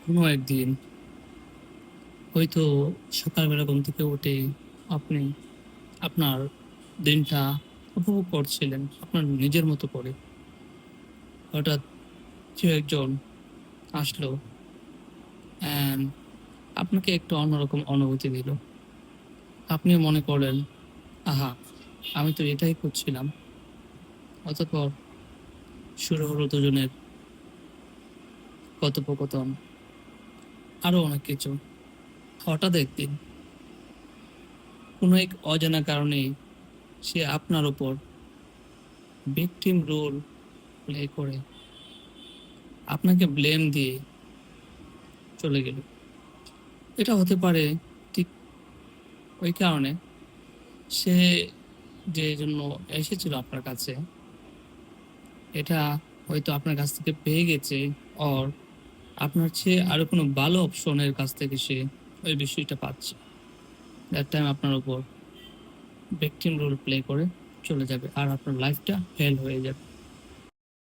কোনো একদিন হয়তো সকালবেলা ঘুম থেকে উঠে আপনি আপনার দিনটা উপভোগ করছিলেন আপনার নিজের মতো করে। হঠাৎ কেউ একজন আসলো অ্যান্ড আপনাকে একটু অন্যরকম অনুভূতি দিল। আপনিও মনে করলেন, আহা! আমি তো এটাই খুঁজছিলাম। অতঃপর শুরু হলো দুজনের কথোপকথন, আরো অনেক কিছু। হঠাৎ একদিন কোনো এক অজানা কারণেই সে আপনার উপর ভিকটিম রোল প্লে করে আপনাকে ব্লেম দিয়ে চলে গেল। এটা হতে পারে ঠিক ওই কারণে সে যে জন্য এসেছিল আপনার কাছে, এটা হয়তো আপনার কাছ থেকে পেয়ে গেছে, অর আপনার চেয়ে আরো কোনো ভালো অপশনের কাছ থেকে সে ওই বিষয়টা পাচ্ছে। দ্যাট টাইম আপনার উপর ভিকটিম রোল প্লে করে চলে যাবে আর আপনার লাইফটা ফেল হয়ে যাবে।